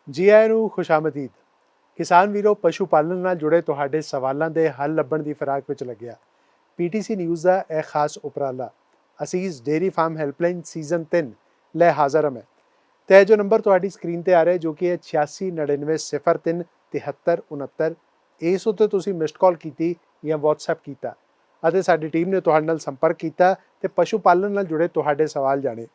ਜੀ ਆਇਆਂ ਨੂੰ ਖੁਸ਼ਾਮਦੀਦ। ਕਿਸਾਨ ਵੀਰੋ, ਪਸ਼ੂ ਪਾਲਣ ਨਾਲ ਜੁੜੇ ਤੁਹਾਡੇ ਸਵਾਲਾਂ ਦੇ ਹੱਲ ਲੱਭਣ ਦੀ ਫਿਰਾਕ ਵਿੱਚ ਲੱਗਿਆ ਪੀਟੀਸੀ ਨਿਊਜ਼ ਦਾ ਇਹ ਖਾਸ ਉਪਰਾਲਾ ਅਸੀਸ ਡੇਅਰੀ ਫਾਰਮ ਹੈਲਪਲਾਈਨ ਸੀਜ਼ਨ 3 ਲੈ ਹਾਜ਼ਰ ਹਾਂ ਮੈਂ। ਤੇ ਜੋ ਨੰਬਰ ਤੁਹਾਡੀ ਸਕਰੀਨ ਤੇ ਆ ਰਿਹਾ ਜੋ ਕਿ ਹੈ 8699037369, ਇਸ ਉੱਤੇ ਤੁਸੀਂ ਮਿਸਡ ਕਾਲ ਕੀਤੀ ਜਾਂ WhatsApp ਕੀਤਾ ਅਤੇ ਸਾਡੀ ਟੀਮ ਨੇ ਤੁਹਾਡੇ ਨਾਲ ਸੰਪਰਕ ਕੀਤਾ ਤੇ ਪਸ਼ੂ ਪਾਲਣ ਨਾਲ ਜੁੜੇ ਤੁਹਾਡੇ ਸਵਾਲ ਜਾਣੇ।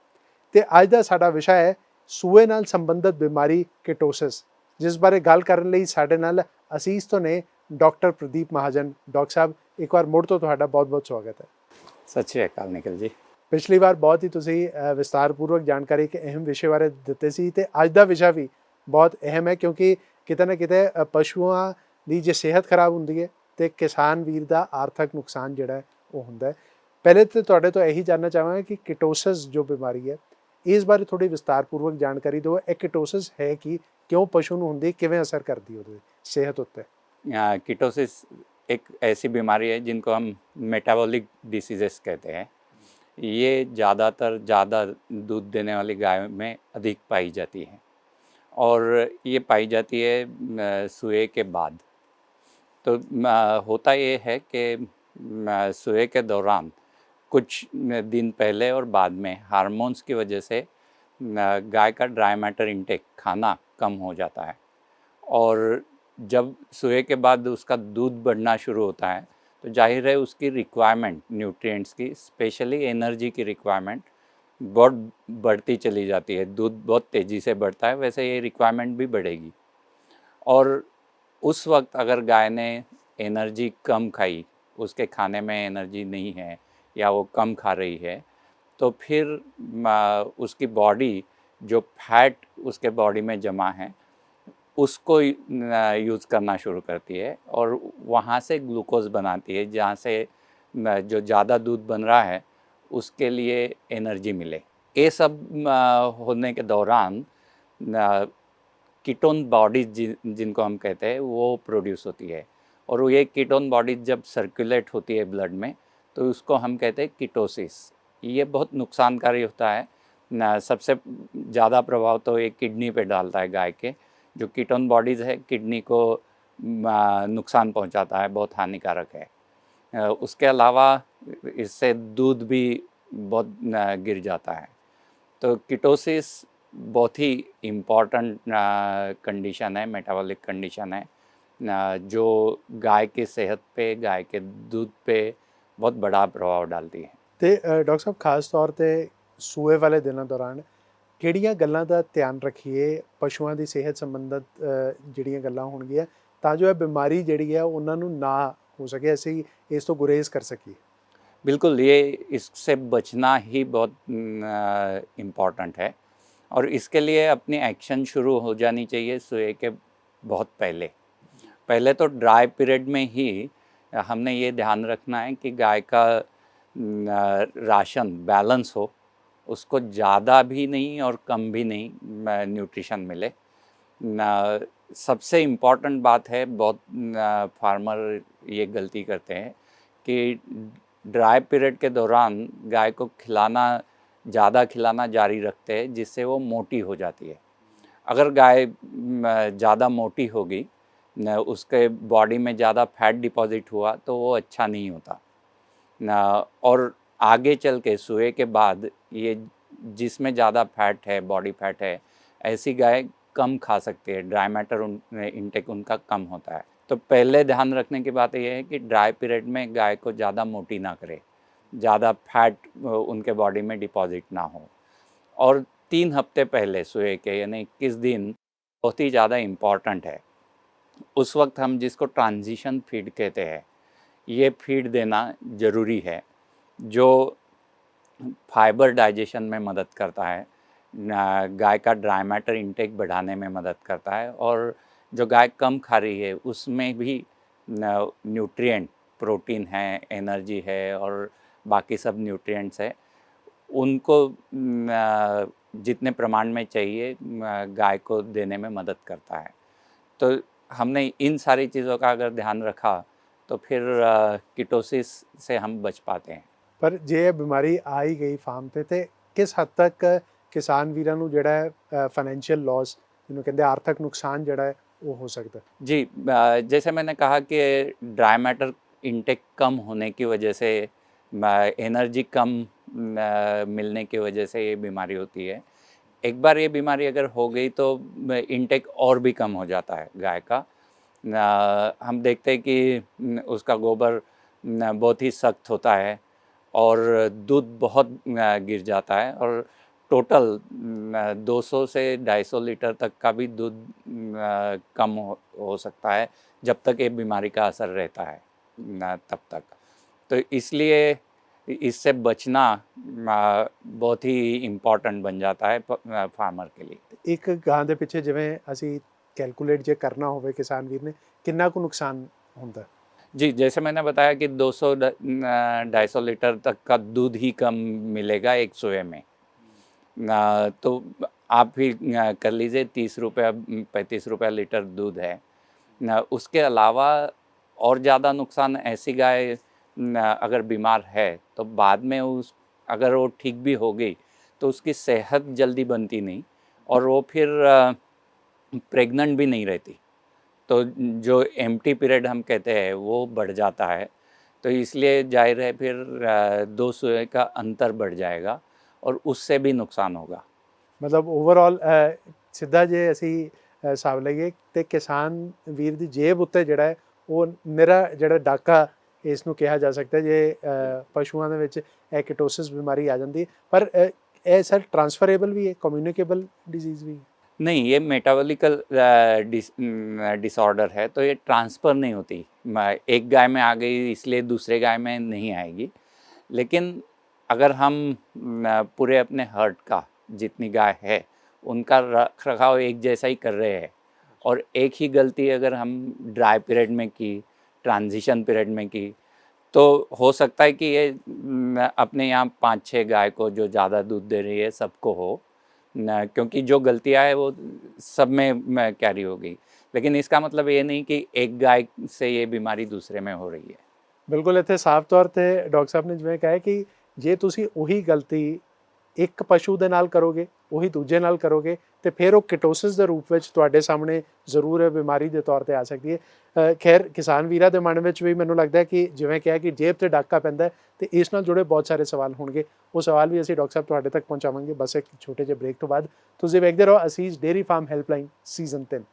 ਤੇ ਅੱਜ ਦਾ ਸਾਡਾ ਵਿਸ਼ਾ ਹੈ ਸੂਏ ਨਾਲ ਸੰਬੰਧਿਤ ਬਿਮਾਰੀ ਕੀਟੋਸਿਸ, ਜਿਸ ਬਾਰੇ ਗੱਲ ਕਰਨ ਲਈ ਸਾਡੇ ਨਾਲ ਅਸੀਸ ਤੋਂ ਨੇ ਡਾਕਟਰ ਪ੍ਰਦੀਪ ਮਹਾਜਨ। डॉक्टर साहब, एक बार मुड़ तो ਤੁਹਾਡਾ ਬਹੁਤ-ਬਹੁਤ ਸਵਾਗਤ ਹੈ। सत श्री अकाल निखिल जी। ਪਿਛਲੀ ਵਾਰ ਬਹੁਤ ਹੀ ਤੁਸੀਂ ਵਿਸਤਾਰਪੂਰਵਕ ਜਾਣਕਾਰੀ ਇੱਕ ਅਹਿਮ ਵਿਸ਼ੇ ਬਾਰੇ ਦਿੱਤੇ ਸੀ ਤੇ ਅੱਜ ਦਾ ਵਿਸ਼ਾ ਵੀ ਬਹੁਤ ਅਹਿਮ ਹੈ, ਕਿਉਂਕਿ ਕਿਤੇ ਨਾ ਕਿਤੇ ਪਸ਼ੂਆਂ ਦੀ ਜੇ ਸਿਹਤ ਖਰਾਬ ਹੁੰਦੀ ਹੈ ਤੇ ਕਿਸਾਨ ਵੀਰ ਦਾ ਆਰਥਿਕ ਨੁਕਸਾਨ ਜਿਹੜਾ ਹੈ ਉਹ ਹੁੰਦਾ ਹੈ। ਪਹਿਲੇ ਤਾਂ ਤੁਹਾਡੇ ਤੋਂ ਇਹੀ ਜਾਣਨਾ ਚਾਹਾਂਗਾ ਕਿ ਕੀਟੋਸਿਸ ਜੋ ਬਿਮਾਰੀ ਹੈ ਇਸ ਬਾਰੇ ਥੋੜੀ ਵਿਸਤਾਰਪੂਰਵਕ ਜਾਣਕਾਰੀ ਦਿਓ। ਇਹ ਕੀਟੋਸਿਸ ਹੈ ਕਿ क्यों पशु ਨੂੰ ਹੁੰਦੀ, ਕਿਵੇਂ ਅਸਰ ਕਰਦੀ ਉਹਦੀ ਸਿਹਤ ਉੱਤੇ? कीटोसिस एक ऐसी बीमारी है जिनको हम मेटाबॉलिक डिसीजेस कहते हैं। ये ज़्यादातर ज़्यादा दूध देने वाली गायों में अधिक पाई जाती है और ये पाई जाती है सुए के बाद। तो होता ये है कि सुए के दौरान कुछ दिन पहले और बाद में हार्मोन्स की वजह से गाय का ड्राई मैटर इंटेक खाना कम हो जाता है और जब सुए के बाद उसका दूध बढ़ना शुरू होता है तो जाहिर है उसकी रिक्वायरमेंट न्यूट्रिएंट्स की, स्पेशली एनर्जी की रिक्वायरमेंट बहुत बढ़ती चली जाती है। दूध बहुत तेज़ी से बढ़ता है, वैसे ये रिक्वायरमेंट भी बढ़ेगी और उस वक्त अगर गाय ने एनर्जी कम खाई, उसके खाने में एनर्जी नहीं है या वो कम खा रही है, तो फिर उसकी बॉडी जो फैट उसके बॉडी में जमा है उसको यूज़ करना शुरू करती है और वहाँ से ग्लूकोज बनाती है, जहाँ से जो ज़्यादा दूध बन रहा है उसके लिए एनर्जी मिले। ये सब होने के दौरान कीटोन बॉडीज जिनको हम कहते हैं वो प्रोड्यूस होती है और ये कीटोन बॉडीज जब सर्कुलेट होती है ब्लड में तो उसको हम कहते हैं कीटोसिस। ये बहुत नुकसानकारी होता है। सबसे ज़्यादा प्रभाव तो ये किडनी पे डालता है गाय के। जो कीटोन बॉडीज़ है किडनी को नुकसान पहुंचाता है, बहुत हानिकारक है। उसके अलावा इससे दूध भी बहुत गिर जाता है। तो कीटोसिस बहुत ही इम्पॉर्टेंट कंडीशन है, मेटाबॉलिक कंडीशन है, जो गाय की सेहत पे, गाय के दूध पे बहुत बड़ा प्रभाव डालती है। ਤੇ ਡਾਕਟਰ ਸਾਹਿਬ, ਖਾਸ ਤੌਰ ਤੇ ਸੂਏ ਵਾਲੇ ਦਿਨਾਂ ਦੌਰਾਨ ਕਿਹੜੀਆਂ ਗੱਲਾਂ ਦਾ ਧਿਆਨ ਰੱਖੀਏ ਪਸ਼ੂਆਂ ਦੀ ਸਿਹਤ ਸੰਬੰਧਿਤ ਜਿਹੜੀਆਂ ਗੱਲਾਂ ਹੋਣਗੀਆਂ ਤਾਂ ਜੋ ਇਹ ਬਿਮਾਰੀ ਜਿਹੜੀ ਹੈ ਉਹਨਾਂ ਨੂੰ ਨਾ ਹੋ ਸਕੇ, ਅਸੀਂ ਇਸ ਤੋਂ ਗੁਰੇਜ਼ ਕਰ ਸਕੀਏ? बिल्कुल, ये इससे बचना ही बहुत इम्पॉर्टेंट है और इसके लिए अपनी एक्शन शुरू हो जानी चाहिए सुए के बहुत पहले तो ड्राई पीरियड में ही हमने ये ध्यान रखना है कि गाय का राशन बैलेंस हो, उसको ज़्यादा भी नहीं और कम भी नहीं न्यूट्रिशन मिले। सबसे इम्पॉर्टेंट बात है, बहुत फार्मर ये गलती करते हैं कि ड्राई पीरियड के दौरान गाय को ज़्यादा खिलाना जारी रखते हैं, जिससे वो मोटी हो जाती है। अगर गाय ज़्यादा मोटी होगी, उसके बॉडी में ज़्यादा फैट डिपॉजिट हुआ तो वो अच्छा नहीं होता और आगे चल के सुए के बाद ये जिसमें ज़्यादा फैट है, बॉडी फैट है, ऐसी गाय कम खा सकती है, ड्राई मैटर इंटेक उनका कम होता है। तो पहले ध्यान रखने की बात यह है कि ड्राई पीरियड में गाय को ज़्यादा मोटी ना करे, ज़्यादा फैट उनके बॉडी में डिपॉजिट ना हो। और 3 हफ्ते पहले सुए के यानी 21 दिन बहुत ही ज़्यादा इम्पॉर्टेंट है। उस वक्त हम जिसको ट्रांजिशन फीड कहते हैं, ये फीड देना ज़रूरी है, जो फाइबर डाइजेशन में मदद करता है, गाय का ड्राई मैटर इंटेक बढ़ाने में मदद करता है और जो गाय कम खा रही है उसमें भी न्यूट्रिएंट, प्रोटीन है, एनर्जी है और बाकी सब न्यूट्रिएंट्स है, उनको जितने प्रमाण में चाहिए गाय को देने में मदद करता है। तो हमने इन सारी चीज़ों का अगर ध्यान रखा तो फिर कीटोसिस से हम बच पाते हैं। पर जे बीमारी आ ही गई फार्म पे तो किस हद तक किसान ਵੀਰਾਂ ਨੂੰ ਜਿਹੜਾ ਹੈ ਫਾਈਨੈਂਸ਼ੀਅਲ ਲਾਸ ਜਿਹਨੂੰ ਕਹਿੰਦੇ ਆਰਥਿਕ ਨੁਕਸਾਨ ਜਿਹੜਾ ਹੈ ਉਹ ਹੋ ਸਕਦਾ है? जी, जैसे मैंने कहा कि ड्राई मैटर इनटेक कम होने की वजह से, एनर्जी कम मिलने की वजह से ये बीमारी होती है। एक बार ये बीमारी अगर हो गई तो इनटेक और भी कम हो जाता है गाय का। हम देखते हैं कि उसका गोबर बहुत ही सख्त होता है और दूध बहुत गिर जाता है, और टोटल 200 से 250 लीटर तक का भी दूध कम हो सकता है जब तक ये बीमारी का असर रहता है तब तक। तो इसलिए इससे बचना बहुत ही इम्पॉर्टेंट बन जाता है फार्मर के लिए। ਇੱਕ ਗਾਂ ਦੇ ਪਿੱਛੇ ਜਿਵੇਂ ਅਸੀਂ ਕੈਲਕੂਲੇਟ ਜੇ करना ਹੋਵੇ ਕਿਸਾਨ ਵੀਰ ਨੇ ਕਿੰਨਾ ਕੁ ਨੁਕਸਾਨ ਹੁੰਦਾ? जी, जैसे मैंने बताया कि 200-250 लीटर तक का दूध ही कम मिलेगा एक सोए में। तो आप ही कर लीजिए, 30 रुपया 35 रुपया लीटर दूध है। उसके अलावा और ज़्यादा नुकसान ऐसी गाय अगर बीमार है तो बाद में अगर वो ठीक भी हो गई तो उसकी सेहत जल्दी बनती नहीं, और वो फिर प्रेग्नेंट भी नहीं रहती। तो जो एम्प्टी पीरियड हम कहते हैं वो बढ़ जाता है। तो इसलिए जाहिर है फिर 2 सुए का अंतर बढ़ जाएगा और उससे भी नुकसान होगा। ਮਤਲਬ ਓਵਰਆਲ ਸਿੱਧਾ ਜੇ ਅਸੀਂ ਹਿਸਾਬ ਲਈਏ ਤੇ ਕਿਸਾਨ ਵੀਰ ਦੀ ਜੇਬ ਉੱਤੇ ਜਿਹੜਾ ਹੈ ਉਹ ਨਿਰਾ ਜਿਹੜਾ ਡਾਕਾ ਇਸ ਨੂੰ ਕਿਹਾ ਜਾ ਸਕਦਾ ਜੇ ਪਸ਼ੂਆਂ ਦੇ ਵਿੱਚ ਐਕਿਟੋਸਿਸ ਬਿਮਾਰੀ ਆ ਜਾਂਦੀ, ਪਰ ਇਹ ਸਰ ਟ੍ਰਾਂਸਫਰੇਬਲ ਵੀ ਹੈ, ਕਮਿਊਨੀਕੇਬਲ ਡਿਜ਼ੀਜ਼ ਵੀ? नहीं, ये मेटाबॉलिकल डिसऑर्डर है, तो ये ट्रांसफ़र नहीं होती। एक गाय में आ गई इसलिए दूसरे गाय में नहीं आएगी। लेकिन अगर हम पूरे अपने हर्ड का जितनी गाय है उनका रख रखाव एक जैसा ही कर रहे हैं, और एक ही गलती अगर हम ड्राई पीरियड में की, ट्रांजिशन पीरियड में की, तो हो सकता है कि ये अपने यहाँ 5-6 गाय को जो ज़्यादा दूध दे रही है सबको हो, क्योंकि जो गलतियाँ है वो सब में कैरी हो गई। लेकिन इसका मतलब ये नहीं कि एक गाय से ये बीमारी दूसरे में हो रही है। ਬਿਲਕੁਲ ਇੱਥੇ ਸਾਫ਼ ਤੌਰ ਤੇ ਡਾਕਟਰ ਸਾਹਿਬ ਨੇ ਜਿਵੇਂ ਕਿਹਾ ਕਿ ਜੇ ਤੁਸੀਂ ਉਹੀ ਗਲਤੀ ਇੱਕ ਪਸ਼ੂ ਦੇ ਨਾਲ ਕਰੋਗੇ, ਉਹੀ ਦੂਜੇ ਨਾਲ ਕਰੋਗੇ, ਤੇ ਫਿਰ ਉਹ ਕਿਟੋਸਿਸ ਦੇ ਰੂਪ ਵਿੱਚ ਤੁਹਾਡੇ ਸਾਹਮਣੇ ਜ਼ਰੂਰ ਇਹ ਬਿਮਾਰੀ ਦੇ ਤੌਰ ਤੇ ਆ ਸਕਦੀ ਹੈ। ਖੈਰ ਕਿਸਾਨ ਵੀਰਾਂ ਦੇ ਮਨ ਵਿੱਚ ਵੀ ਮੈਨੂੰ ਲੱਗਦਾ ਕਿ ਜਿਵੇਂ ਕਿਹਾ ਕਿ ਜੇਬ ਤੇ ਡਾਕਾ ਪੈਂਦਾ ਤੇ ਇਸ ਨਾਲ ਜੁੜੇ ਬਹੁਤ ਸਾਰੇ ਸਵਾਲ ਹੋਣਗੇ। ਉਹ ਸਵਾਲ ਵੀ ਅਸੀਂ ਡਾਕਟਰ ਸਾਹਿਬ ਤੁਹਾਡੇ ਤੱਕ ਪਹੁੰਚਾਵਾਂਗੇ ਬਸ ਇੱਕ ਛੋਟੇ ਜਿਹੇ ਬ੍ਰੇਕ ਤੋਂ ਬਾਅਦ। ਤੁਸੀਂ ਵੇਖਦੇ ਰਹੋ Asees dairy farm helpline season 3।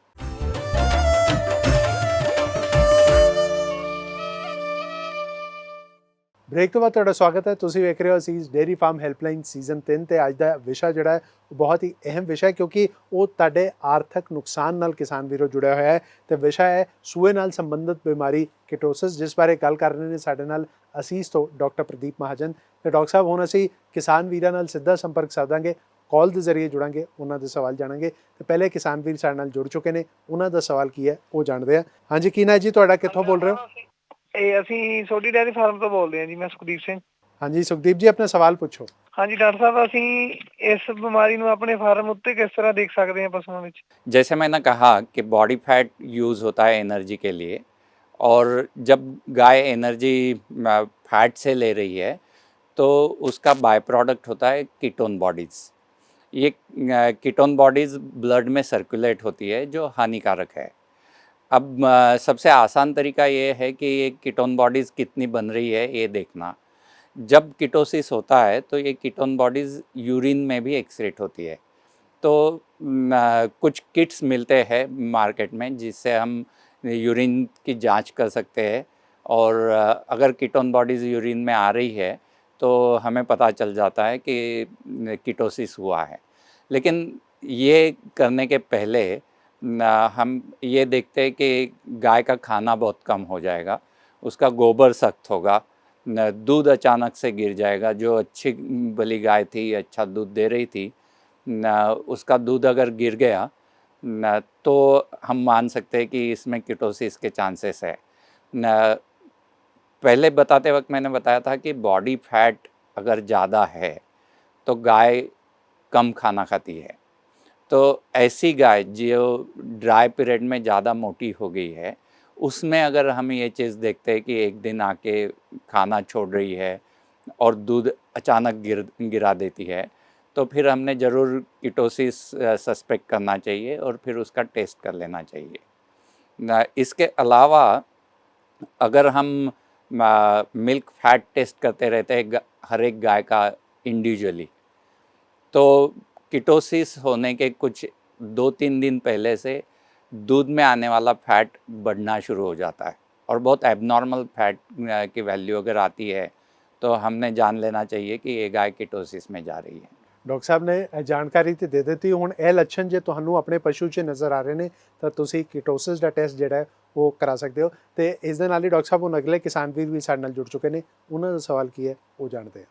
Break ਤੋਂ ਬਾਅਦ ਤੁਹਾਡਾ ਸਵਾਗਤ ਹੈ। ਤੁਸੀਂ ਵੇਖ ਰਹੇ ਹੋ ਅਸੀਸ ਡੇਅਰੀ ਫਾਰਮ ਹੈਲਪਲਾਈਨ ਸੀਜ਼ਨ 3 ਤੇ ਅੱਜ ਦਾ ਵਿਸ਼ਾ ਜਿਹੜਾ ਹੈ ਉਹ ਬਹੁਤ ਹੀ ਅਹਿਮ ਵਿਸ਼ਾ ਹੈ ਕਿਉਂਕਿ ਉਹ ਤੁਹਾਡੇ ਆਰਥਿਕ ਨੁਕਸਾਨ ਨਾਲ ਕਿਸਾਨ ਵੀਰੋ ਜੁੜਿਆ ਹੋਇਆ ਹੈ ਤੇ ਵਿਸ਼ਾ ਹੈ ਸੂਏ ਨਾਲ ਸੰਬੰਧਿਤ ਬਿਮਾਰੀ ਕਿਟੋਸਿਸ, ਜਿਸ ਬਾਰੇ ਗੱਲ ਕਰ ਰਹੇ ਨੇ ਸਾਡੇ ਨਾਲ ਅਸੀਸ ਤੋਂ ਡਾਕਟਰ ਪ੍ਰਦੀਪ ਮਹਾਜਨ। ਤੇ ਡਾਕਟਰ ਸਾਹਿਬ ਹੁਣ ਅਸੀਂ ਕਿਸਾਨ ਵੀਰਾਂ ਨਾਲ ਸਿੱਧਾ ਸੰਪਰਕ ਸਾਧਾਂਗੇ, ਕਾਲ ਦੇ ਜ਼ਰੀਏ ਜੁੜਾਂਗੇ, ਉਹਨਾਂ ਦੇ ਸਵਾਲ ਜਾਣਾਂਗੇ। ਤੇ ਪਹਿਲੇ ਕਿਸਾਨ ਵੀਰ ਸਾਡੇ ਨਾਲ ਜੁੜ ਚੁੱਕੇ ਨੇ, ਉਹਨਾਂ ਦਾ ਸਵਾਲ ਕੀ ਹੈ ਉਹ ਜਾਣਦੇ ਹਾਂ। ਹਾਂਜੀ, ਕੀ ਨਾਂ ਜੀ ਤੁਹਾਡਾ, ਕਿੱਥੋਂ ਬੋਲ ਰਹੇ ਹੋ? ਇਹ ਅਸੀਂ ਸੋਢੀ ਡੇਅਰੀ ਫਾਰਮ ਤੋਂ ਬੋਲਦੇ ਹਾਂ ਜੀ। ਮੈਂ ਸੁਖਦੀਪ ਸਿੰਘ। ਹਾਂਜੀ ਸੁਖਦੀਪ ਜੀ, ਆਪਣਾ ਸਵਾਲ ਪੁੱਛੋ। ਹਾਂਜੀ ਡਾਕਟਰ ਸਾਹਿਬ, ਅਸੀਂ ਇਸ ਬਿਮਾਰੀ ਨੂੰ ਆਪਣੇ ਫਾਰਮ ਉੱਤੇ किस तरह देख सकते हैं पशुओं में? जैसे मैंने कहा कि बॉडी फैट यूज़ होता है एनर्जी के लिए, और जब गाय एनर्जी फैट से ले रही है तो उसका बाय प्रोडक्ट होता है कीटोन बॉडीज़। ये कीटोन बॉडीज़ ब्लड में सर्कुलेट होती है जो हानिकारक है। अब सबसे आसान तरीका ये है कि ये कीटोन बॉडीज़ कितनी बन रही है ये देखना। जब कीटोसिस होता है तो ये कीटोन बॉडीज़ यूरिन में भी एक्सक्रीट होती है। तो कुछ किट्स मिलते हैं मार्केट में जिससे हम यूरिन की जांच कर सकते हैं, और अगर कीटोन बॉडीज़ यूरिन में आ रही है तो हमें पता चल जाता है कि कीटोसिस हुआ है। लेकिन ये करने के पहले हम ये देखते हैं कि गाय का खाना बहुत कम हो जाएगा, उसका गोबर सख्त होगा, दूध अचानक से गिर जाएगा। जो अच्छी भली गाय थी, अच्छा दूध दे रही थी, उसका दूध अगर गिर गया तो हम मान सकते हैं कि इसमें कीटोसिस के चांसेस है। पहले बताते वक्त मैंने बताया था कि बॉडी फैट अगर ज़्यादा है तो गाय कम खाना खाती है। तो ऐसी गाय जो ड्राई पीरियड में ज़्यादा मोटी हो गई है, उसमें अगर हम ये चीज़ देखते हैं कि एक दिन आके खाना छोड़ रही है और दूध अचानक गिरा देती है, तो फिर हमने ज़रूर कीटोसिस सस्पेक्ट करना चाहिए और फिर उसका टेस्ट कर लेना चाहिए। इसके अलावा अगर हम मिल्क फैट टेस्ट करते रहते हैं हर एक गाय का इंडिविजुअली, तो कीटोसिस होने के कुछ 2-3 दिन पहले से दूध में आने वाला फैट बढ़ना शुरू हो जाता है और बहुत एबनॉर्मल फैट की वैल्यू अगर आती है तो हमने जान लेना चाहिए कि ये गाय कीटोसिस में जा रही है। ਡਾਕਟਰ ਸਾਹਿਬ ਨੇ ਜਾਣਕਾਰੀ ਤੇ ਦੇ ਦਿੱਤੀ। ਹੁਣ ਇਹ ਲੱਛਣ ਜੇ ਤੁਹਾਨੂੰ ਆਪਣੇ ਪਸ਼ੂ 'ਚ ਨਜ਼ਰ ਆ ਰਹੇ ਨੇ ਤਾਂ ਤੁਸੀਂ ਕੀਟੋਸਿਸ ਦਾ ਟੈਸਟ ਜਿਹੜਾ ਹੈ ਉਹ ਕਰਾ ਸਕਦੇ ਹੋ। ਤੇ ਇਸ ਦੇ ਨਾਲ ਹੀ ਡਾਕਟਰ ਸਾਹਿਬ ਹੁਣ ਅਗਲੇ ਕਿਸਾਨ ਵੀਰ ਵੀ ਸਾਡੇ ਨਾਲ ਜੁੜ ਚੁੱਕੇ ਨੇ, ਉਹਨਾਂ ਦਾ ਸਵਾਲ ਕੀ ਹੈ ਉਹ ਜਾਣਦੇ ਹਾਂ।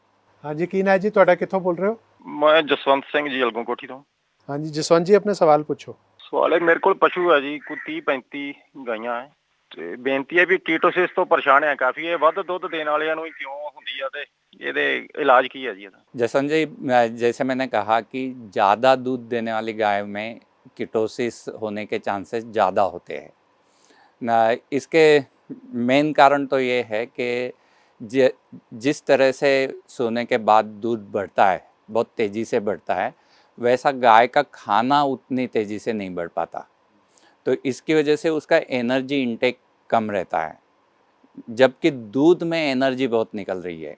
ਹਾਂਜੀ, ਕੀ ਨਾਂ ਹੈ ਜੀ ਤੁਹਾਡਾ, ਕਿੱਥੋਂ ਬੋਲ ਰਹੇ ਹੋ? ਮੈਂ ਜਸਵੰਤ ਸਿੰਘ ਜੀ, ਅਲਗੋਂ ਕੋਠੀ ਤੋਂ। ਹਾਂਜੀ ਜਸਵੰਤ ਜੀ, ਆਪਣੇ ਸਵਾਲ ਪੁੱਛੋ। ਸਵਾਲ ਹੈ, ਮੇਰੇ ਕੋਲ ਪਸ਼ੂ ਹੈ ਜੀ, ਕੋਈ 30-35 ਗਾਈਆਂ ਹੈ ਤੇ ਬੇਨਤੀ ਹੈ ਵੀ ਕੀਟੋਸਿਸ ਤੋਂ ਪਰੇਸ਼ਾਨ ਹੈ ਕਾਫੀ। ਇਹ ਵੱਧ ਦੁੱਧ ਦੇਣ ਵਾਲਿਆਂ ਨੂੰ ਹੀ ਕਿਉਂ ਹੁੰਦੀ ਆ ਤੇ ਇਹਦੇ इलाज की है जी ਇਹਦਾ? जसवंत जी, जैसे मैंने कहा कि ज़्यादा दूध देने वाली गाय में कीटोसिस होने के चांसेस ज़्यादा होते हैं। इसके मेन कारण तो ये है कि जिस तरह से सोने के बाद दूध बढ़ता है, बहुत तेज़ी से बढ़ता है, वैसा गाय का खाना उतनी तेज़ी से नहीं बढ़ पाता। तो इसकी वजह से उसका एनर्जी इंटेक कम रहता है, जबकि दूध में एनर्जी बहुत निकल रही है।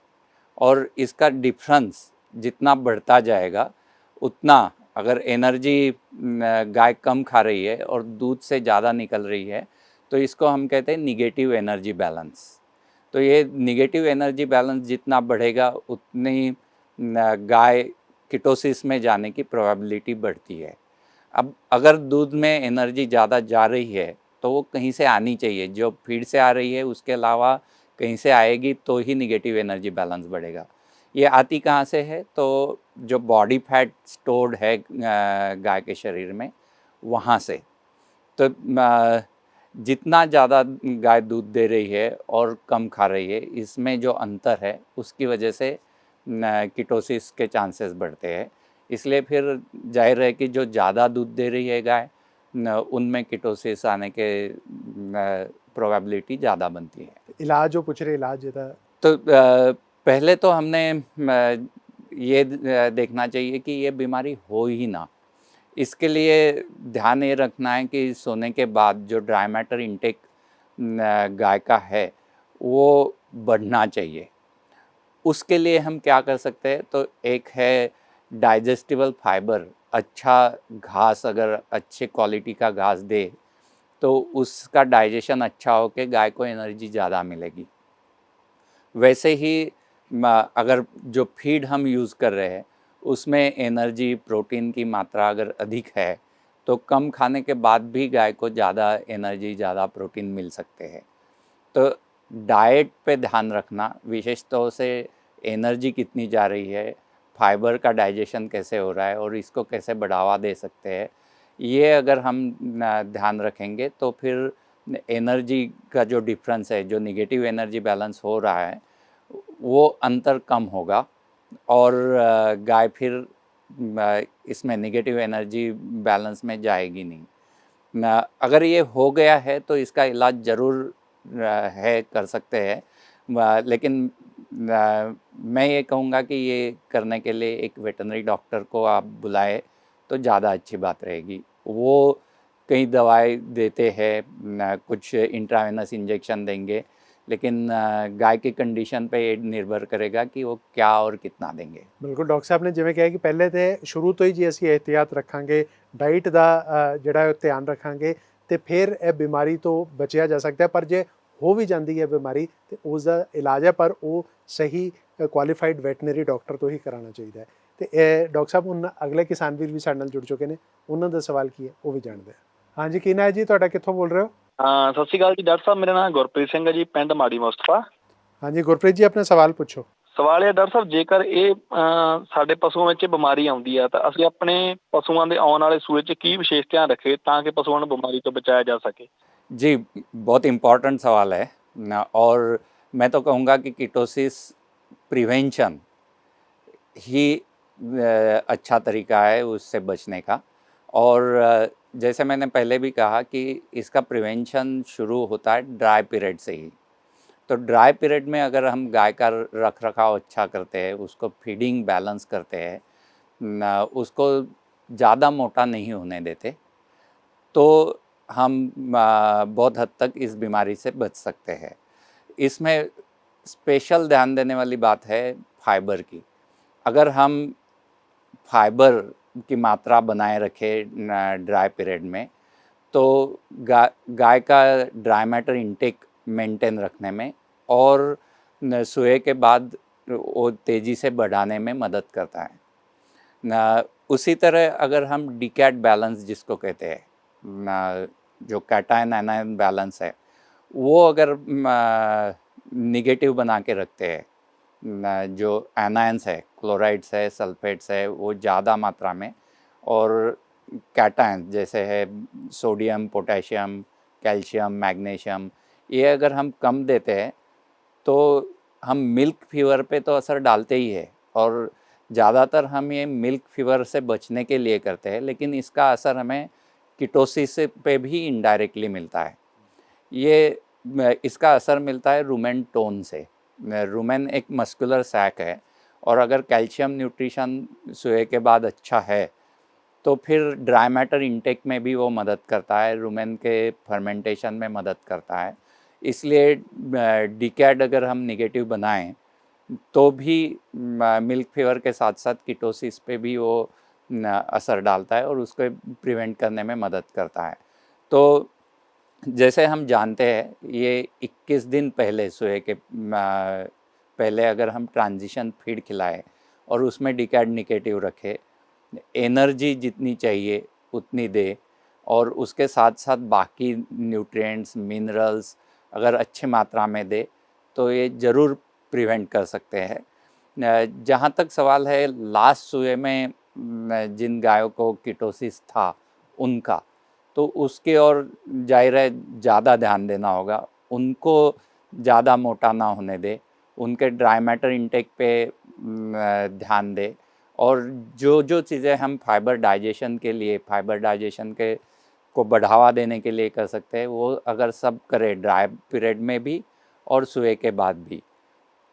और इसका डिफरेंस जितना बढ़ता जाएगा उतना, अगर एनर्जी गाय कम खा रही है और दूध से ज़्यादा निकल रही है तो इसको हम कहते हैं निगेटिव एनर्जी बैलेंस। तो ये निगेटिव एनर्जी बैलेंस जितना बढ़ेगा उतनी गाय कीटोसिस में जाने की प्रोबेबिलिटी बढ़ती है। अब अगर दूध में एनर्जी ज़्यादा जा रही है तो वो कहीं से आनी चाहिए, जो फीड से आ रही है उसके अलावा कहीं से आएगी तो ही निगेटिव एनर्जी बैलेंस बढ़ेगा। ये आती कहाँ से है? तो जो बॉडी फैट स्टोर्ड है गाय के शरीर में, वहाँ से। तो जितना ज़्यादा गाय दूध दे रही है और कम खा रही है, इसमें जो अंतर है उसकी वजह से कीटोसिस के चांसेस बढ़ते हैं। इसलिए फिर जाहिर है कि जो ज़्यादा दूध दे रही है गाय, उनमें कीटोसिस आने के प्रोबेबिलिटी ज़्यादा बनती है। इलाज जो पूछ रहे, इलाज ਇਹਦਾ? तो पहले तो हमने ये देखना चाहिए कि ये बीमारी हो ही ना। इसके लिए ध्यान ये रखना है कि सोने के बाद जो ड्राई मैटर इंटेक गाय का है वो बढ़ना चाहिए। उसके लिए हम क्या कर सकते हैं? तो एक है डाइजेस्टिबल फाइबर, अच्छा घास, अगर अच्छे क्वालिटी का घास दे तो उसका डाइजेशन अच्छा हो के गाय को एनर्जी ज़्यादा मिलेगी। वैसे ही अगर जो फीड हम यूज़ कर रहे हैं उसमें एनर्जी, प्रोटीन की मात्रा अगर अधिक है तो कम खाने के बाद भी गाय को ज़्यादा एनर्जी, ज़्यादा प्रोटीन मिल सकते हैं। तो डाइट पे ध्यान रखना, विशेष तौर से एनर्जी कितनी जा रही है, फाइबर का डाइजेशन कैसे हो रहा है और इसको कैसे बढ़ावा दे सकते हैं, ये अगर हम ध्यान रखेंगे तो फिर एनर्जी का जो डिफरेंस है, जो निगेटिव एनर्जी बैलेंस हो रहा है, वो अंतर कम होगा और गाय फिर इसमें निगेटिव एनर्जी बैलेंस में जाएगी नहीं। अगर ये हो गया है तो इसका इलाज ज़रूर है, कर सकते हैं, लेकिन मैं ये कहूँगा कि ये करने के लिए एक वेटरनरी डॉक्टर को आप बुलाए तो ज़्यादा अच्छी बात रहेगी। वो कई दवाई देते हैं, कुछ इंट्रावेनस इंजेक्शन देंगे, लेकिन गाय की कंडीशन पे ये निर्भर करेगा कि वो क्या और कितना देंगे। ਬਿਲਕੁਲ ਡਾਕਟਰ ਸਾਹਿਬ ਨੇ ਜਿਵੇਂ ਕਿਹਾ ਕਿ ਪਹਿਲੇ ਤੇ ਸ਼ੁਰੂ ਤੋਂ ਹੀ ਜੀ ਅਸੀਂ ਇਹਤਿਆਤ ਰੱਖਾਂਗੇ, ਡਾਈਟ ਦਾ ਜਿਹੜਾ ਹੈ ਧਿਆਨ ਰੱਖਾਂਗੇ ਤੇ ਫਿਰ ਇਹ ਬਿਮਾਰੀ ਤੋਂ ਬਚਿਆ ਜਾ ਸਕਦਾ ਹੈ। ਪਰ ਜੇ ਹੋ ਵੀ ਜਾਂਦੀ ਹੈ ਬਿਮਾਰੀ ਤੇ ਉਸ ਦਾ ਇਲਾਜ ਹੈ, ਪਰ ਉਹ ਸਹੀ ਕੁਆਲੀਫਾਈਡ ਵੈਟਰਨਰੀ ਡਾਕਟਰ ਤੋਂ ਹੀ ਕਰਾਉਣਾ ਚਾਹੀਦਾ ਹੈ। ਤੇ ਇਹ ਡਾਕਟਰ ਸਾਹਿਬ ਹੁਣ ਅਗਲੇ ਕਿਸਾਨ ਵੀਰ ਵੀ ਸਾਡੇ ਨਾਲ ਜੁੜ ਚੁੱਕੇ ਨੇ, ਉਹਨਾਂ ਦਾ ਸਵਾਲ ਕੀ ਹੈ ਉਹ ਵੀ ਜਾਣਦੇ ਹਾਂ। ਹਾਂਜੀ, ਕੀ ਨਾਂ ਹੈ ਜੀ ਤੁਹਾਡਾ, ਕਿੱਥੋਂ ਬੋਲ ਰਹੇ ਹੋ? ਹਾਂ, ਸਤਿ ਸ਼੍ਰੀ ਅਕਾਲ ਜੀ ਡਾਕਟਰ ਸਾਹਿਬ, ਮੇਰਾ ਨਾਮ ਗੁਰਪ੍ਰੀਤ ਸਿੰਘ ਹੈ ਜੀ, ਪਿੰਡ ਮਾੜੀ ਮੁਸਤਫਾ। ਹਾਂਜੀ ਗੁਰਪ੍ਰੀਤ ਜੀ, ਆਪਣਾ ਸਵਾਲ ਪੁੱਛੋ। ਸਵਾਲ ਹੈ ਡਾਕਟਰ ਸਾਹਿਬ, ਜੇਕਰ ਇਹ ਸਾਡੇ ਪਸ਼ੂਆਂ ਵਿੱਚ ਬਿਮਾਰੀ ਆਉਂਦੀ ਆ ਤਾਂ ਅਸੀਂ ਆਪਣੇ ਪਸ਼ੂਆਂ ਦੇ ਆਉਣ ਵਾਲੇ ਸੂਏ 'ਚ ਕੀ ਵਿਸ਼ੇਸ਼ ਧਿਆਨ ਰੱਖੇ ਤਾਂ ਕਿ ਪਸ਼ੂਆਂ ਨੂੰ ਬਿਮਾਰੀ ਤੋਂ ਬਚਾਇਆ ਜਾ ਸਕੇ? जी, बहुत इम्पॉर्टेंट सवाल है और मैं तो कहूँगा कि कीटोसिस प्रिवेंशन ही अच्छा तरीका है उससे बचने का। और जैसे मैंने पहले भी कहा कि इसका प्रिवेंशन शुरू होता है ड्राई पीरियड से ही। तो ड्राई पीरियड में अगर हम गाय का रख रखाव अच्छा करते हैं, उसको फीडिंग बैलेंस करते हैं, उसको ज़्यादा मोटा नहीं होने देते, तो हम बहुत हद तक इस बीमारी से बच सकते हैं। इसमें स्पेशल ध्यान देने वाली बात है फाइबर की। अगर हम फाइबर की मात्रा बनाए रखें ड्राई पीरियड में, तो गाय का ड्राई मैटर इंटेक मेंटेन रखने में और सोए के बाद वो तेज़ी से बढ़ाने में मदद करता है। उसी तरह अगर हम डीकैट बैलेंस जिसको कहते हैं, जो कैटायन एनायन बैलेंस है, वो अगर निगेटिव बना के रखते हैं, जो एनायंस है, क्लोराइड्स है, सल्फेट्स है, वो ज़्यादा मात्रा में, और कैटायन जैसे है सोडियम, पोटेशियम, कैल्शियम, मैग्नीशियम, ये अगर हम कम देते हैं तो हम मिल्क फीवर पे तो असर डालते ही है, और ज़्यादातर हम ये मिल्क फीवर से बचने के लिए करते हैं, लेकिन इसका असर हमें कीटोसिस पे भी इनडायरेक्टली मिलता है। ये इसका असर मिलता है रुमेन टोन से। रुमेन एक मस्कुलर सैक है, और अगर कैल्शियम न्यूट्रिशन सोए के बाद अच्छा है तो फिर ड्राई मैटर इंटेक में भी वो मदद करता है, रुमेन के फर्मेंटेशन में मदद करता है। इसलिए डीकैट अगर हम नेगेटिव बनाएं तो भी मिल्क फीवर के साथ साथ कीटोसिस पे भी वो असर डालता है और उसको प्रिवेंट करने में मदद करता है। तो जैसे हम जानते हैं, ये 21 दिन पहले सोए के पहले अगर हम ट्रांजिशन फीड खिलाएं और उसमें डीकैट नेगेटिव रखें, एनर्जी जितनी चाहिए उतनी दे, और उसके साथ साथ बाकी न्यूट्रिएंट्स, मिनरल्स अगर अच्छी मात्रा में दे, तो ये ज़रूर प्रिवेंट कर सकते हैं। जहाँ तक सवाल है लास्ट सुए में जिन गायों को कीटोसिस था उनका, तो उसके और जाहिर है ज़्यादा ध्यान देना होगा, उनको ज़्यादा मोटा ना होने दे, उनके ड्राई मैटर इंटेक पे ध्यान दे, और जो जो चीज़ें हम फाइबर डाइजेशन के को बढ़ावा देने के लिए कर सकते हैं, वो अगर सब करें ड्राई पीरियड में भी और सुए के बाद भी,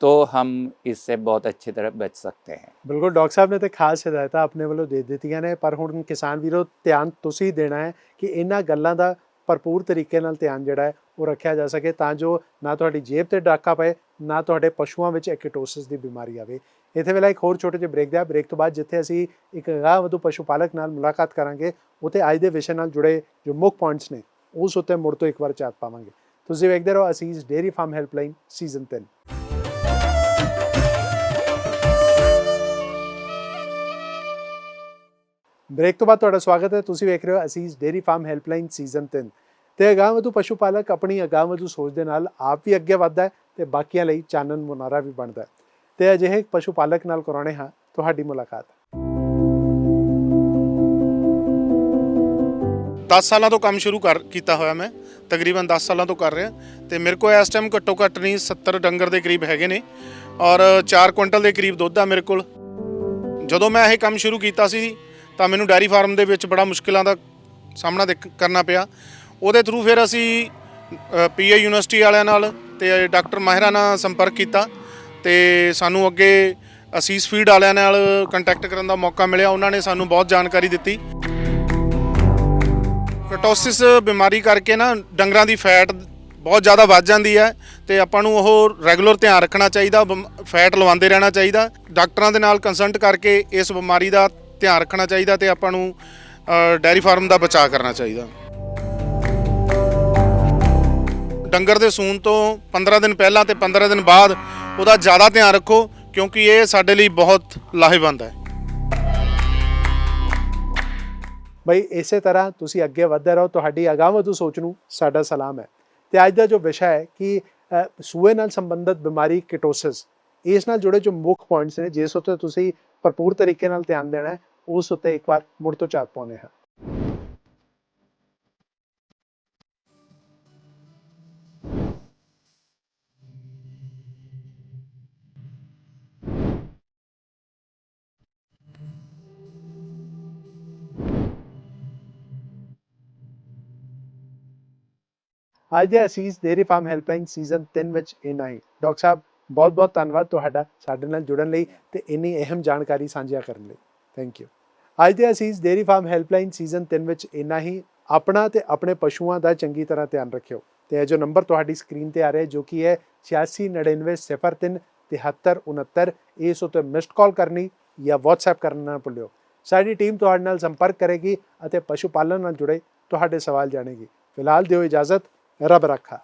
तो हम इससे बहुत अच्छी तरह बच सकते हैं। ਬਿਲਕੁਲ ਡਾਕਟਰ ਸਾਹਿਬ ਨੇ ਤੇ ਖਾਸ ਹਦਾਇਤਾਂ ਆਪਣੇ ਵੱਲੋਂ ਦੇ ਦਿੱਤੀਆਂ ਨੇ, ਪਰ ਹੁਣ ਕਿਸਾਨ ਵੀਰੋ ਧਿਆਨ ਤੁਸੀਂ ਦੇਣਾ ਹੈ ਕਿ ਇਹਨਾਂ ਗੱਲਾਂ ਦਾ ਭਰਪੂਰ ਤਰੀਕੇ ਨਾਲ ਧਿਆਨ ਜਿਹੜਾ ਹੈ ਉਹ ਰੱਖਿਆ ਜਾ ਸਕੇ, ਤਾਂ ਜੋ ਨਾ ਤੁਹਾਡੀ ਜੇਬ ਤੇ ਡਾਕਾ ਪਏ, ਨਾ ਤੁਹਾਡੇ ਪਸ਼ੂਆਂ ਵਿੱਚ ਕੀਟੋਸਿਸ ਦੀ ਬਿਮਾਰੀ ਆਵੇ। ਇੱਥੇ ਵੇਲੇ ਇੱਕ ਹੋਰ ਛੋਟੇ ਜਿਹੇ ਬ੍ਰੇਕ ਤੋਂ ਬਾਅਦ ਜਿੱਥੇ ਅਸੀਂ ਇੱਕ ਗਾਂ-ਵਧੂ ਪਸ਼ੂ ਪਾਲਕ ਨਾਲ ਮੁਲਾਕਾਤ ਕਰਾਂਗੇ, ਉੱਥੇ ਅੱਜ ਦੇ ਵਿਸ਼ੇ ਨਾਲ ਜੁੜੇ ਜੋ ਮੁੱਖ ਪੁਆਇੰਟਸ ਨੇ ਉਸ ਉੱਤੇ ਮੁੜ ਤੋਂ ਇੱਕ ਵਾਰ ਝਾਤ ਪਾਵਾਂਗੇ। ਤੁਸੀਂ ਵੇਖਦੇ ਰਹੋ Asees dairy farm helpline season 3। Break ਤੋਂ ਬਾਅਦ ਤੁਹਾਡਾ ਸਵਾਗਤ ਹੈ। ਤੁਸੀਂ ਵੇਖ ਰਹੇ ਹੋ ਅਸੀਸ ਡੇਅਰੀ ਫਾਰਮ ਹੈਲਪਲਾਈਨ ਸੀਜ਼ਨ 3। ਤੇ ਅਗਾਂਹਵਧੂ ਪਸ਼ੂ ਪਾਲਕ ਆਪਣੀ ਅਗਾਂਹਵਧੂ ਸੋਚ ਦੇ ਨਾਲ ਆਪ ਵੀ ਅੱਗੇ ਵੱਧਦਾ ਹੈ ਤੇ ਬਾਕੀਆਂ ਲਈ ਚਾਨਣ ਮੁਨਾਰਾ ਵੀ ਬਣਦਾ ਹੈ। ਤੇ ਅਜਿਹੇ ਪਸ਼ੂ ਪਾਲਕ ਨਾਲ ਕਰਾਉਣੇ ਹਾਂ ਤੁਹਾਡੀ ਮੁਲਾਕਾਤ। 10 ਸਾਲਾਂ ਤੋਂ ਕੰਮ ਸ਼ੁਰੂ ਕੀਤਾ ਹੋਇਆ ਮੈਂ, ਤਕਰੀਬਨ 10 ਸਾਲਾਂ ਤੋਂ ਕਰ ਰਿਹਾ, ਤੇ ਮੇਰੇ ਕੋਲ ਇਸ ਟਾਈਮ ਘੱਟੋ ਘੱਟ ਨਹੀਂ 70 ਡੰਗਰ ਦੇ ਕਰੀਬ ਹੈਗੇ ਨੇ, ਔਰ 4 ਕੁਇੰਟਲ ਦੇ ਕਰੀਬ ਦੁੱਧ ਆ ਮੇਰੇ ਕੋਲ। ਜਦੋਂ ਮੈਂ ਇਹ ਕੰਮ ਸ਼ੁਰੂ ਕੀਤਾ ਸੀ ਤਾਂ ਮੈਨੂੰ ਡੈਰੀ ਫਾਰਮ ਦੇ ਵਿੱਚ ਬੜਾ ਮੁਸ਼ਕਿਲਾਂ ਦਾ ਸਾਹਮਣਾ ਕਰਨਾ ਪਿਆ। ਉਹਦੇ ਥਰੂ ਫਿਰ ਅਸੀਂ ਪੀਏ ਯੂਨੀਵਰਸਿਟੀ ਵਾਲਿਆਂ ਨਾਲ ਤੇ ਡਾਕਟਰ ਮਾਹਿਰਾਂ ਨਾਲ ਸੰਪਰਕ ਕੀਤਾ, ਤੇ ਸਾਨੂੰ ਅੱਗੇ ਅਸੀਸ ਫੀਡ ਵਾਲਿਆਂ ਨਾਲ ਕੰਟੈਕਟ ਕਰਨ ਦਾ ਮੌਕਾ ਮਿਲਿਆ। ਉਹਨਾਂ ਨੇ ਸਾਨੂੰ ਬਹੁਤ ਜਾਣਕਾਰੀ ਦਿੱਤੀ। ਕੀਟੋਸਿਸ ਬਿਮਾਰੀ ਕਰਕੇ ਨਾ ਡੰਗਰਾਂ ਦੀ ਫੈਟ ਬਹੁਤ ਜ਼ਿਆਦਾ ਵੱਧ ਜਾਂਦੀ ਹੈ, ਤੇ ਆਪਾਂ ਨੂੰ ਉਹ ਰੈਗੂਲਰ ਧਿਆਨ ਰੱਖਣਾ ਚਾਹੀਦਾ, ਫੈਟ ਲਵਾਉਂਦੇ ਰਹਿਣਾ ਚਾਹੀਦਾ, ਡਾਕਟਰਾਂ ਦੇ ਨਾਲ ਕੰਸਲਟ ਕਰਕੇ ਇਸ ਬਿਮਾਰੀ ਦਾ ਧਿਆਨ ਰੱਖਣਾ ਚਾਹੀਦਾ, ਤੇ ਆਪਾਂ ਨੂੰ ਡੈਰੀ ਫਾਰਮ ਦਾ ਬਚਾਅ ਕਰਨਾ ਚਾਹੀਦਾ। ਡੰਗਰ ਦੇ ਸੂਣ ਤੋਂ 15 ਦਿਨ ਪਹਿਲਾਂ ਤੇ 15 ਦਿਨ ਬਾਅਦ ਉਹਦਾ ਜ਼ਿਆਦਾ ਧਿਆਨ ਰੱਖੋ, ਕਿਉਂਕਿ ਇਹ ਸਾਡੇ ਲਈ ਬਹੁਤ ਲਾਹੇਵੰਦ ਹੈ। ਬਈ ਇਸੇ ਤਰ੍ਹਾਂ ਤੁਸੀਂ ਅੱਗੇ ਵਧਦੇ ਰਹੋ, ਤੁਹਾਡੀ ਅਗਾਂਹਵਧੂ ਸੋਚ ਨੂੰ ਸਾਡਾ ਸਲਾਮ ਹੈ। ਤੇ ਅੱਜ ਦਾ ਜੋ ਵਿਸ਼ਾ ਹੈ ਕਿ ਸੂਏ ਨਾਲ ਸੰਬੰਧਿਤ ਬਿਮਾਰੀ ਕੀਟੋਸਿਸ, ਇਸ ਨਾਲ ਜੁੜੇ ਜੋ ਮੁੱਖ ਪੁਆਇੰਟਸ ਨੇ ਜਿਸ ਉੱਤੇ ਤੁਸੀਂ ਭਰਪੂਰ ਤਰੀਕੇ ਨਾਲ ਧਿਆਨ ਦੇਣਾ ਹੈ, ਉਸ ਉੱਤੇ ਇੱਕ ਵਾਰ ਮੁੜ ਤੋਂ ਝਾਤ ਪਾਉਂਦੇ ਹਾਂ। ਅੱਜ ਦੇ ਅਸੀਸ ਡੇਅਰੀ ਫਾਰਮ ਹੈਲਪਲਾਈਨ ਸੀਜ਼ਨ 3 ਵਿੱਚ ਇੰਨਾ ਹੀ। ਡਾਕਟਰ ਸਾਹਿਬ ਬਹੁਤ ਬਹੁਤ ਧੰਨਵਾਦ ਤੁਹਾਡਾ ਸਾਡੇ ਨਾਲ ਜੁੜਨ ਲਈ ਤੇ ਇੰਨੀ ਅਹਿਮ ਜਾਣਕਾਰੀ ਸਾਂਝਾ ਕਰਨ ਲਈ। Thank you. ਅੱਜ ਦੇ ਅਸੀਸ ਡੇਅਰੀ ਫਾਰਮ ਹੈਲਪਲਾਈਨ ਸੀਜ਼ਨ 3 ਵਿੱਚ ਇੰਨਾ ਹੀ। ਆਪਣਾ ਤੇ ਆਪਣੇ ਪਸ਼ੂਆਂ ਦਾ ਚੰਗੀ ਤਰ੍ਹਾਂ ਧਿਆਨ ਰੱਖਿਓ ਤੇ ਇਹ ਜੋ ਨੰਬਰ ਤੁਹਾਡੀ ਸਕਰੀਨ ਤੇ ਆ ਰਿਹਾ ਜੋ ਕਿ ਹੈ 8699037369, ਇਸ ਉੱਤੇ ਮਿਸਡ ਕਾਲ ਕਰਨੀ ਜਾਂ WhatsApp ਕਰਨਾ ਨਾ ਭੁੱਲਿਓ। ਸਾਡੀ ਟੀਮ ਤੁਹਾਡੇ ਨਾਲ ਸੰਪਰਕ ਕਰੇਗੀ ਅਤੇ ਪਸ਼ੂ ਪਾਲਣ ਨਾਲ ਜੁੜੇ ਤੁਹਾਡੇ ਸਵਾਲ ਜਾਣੇਗੀ। ਫਿਲਹਾਲ ਦਿਓ ਇਜਾਜ਼ਤ, ਰੱਬ ਰੱਖਾ।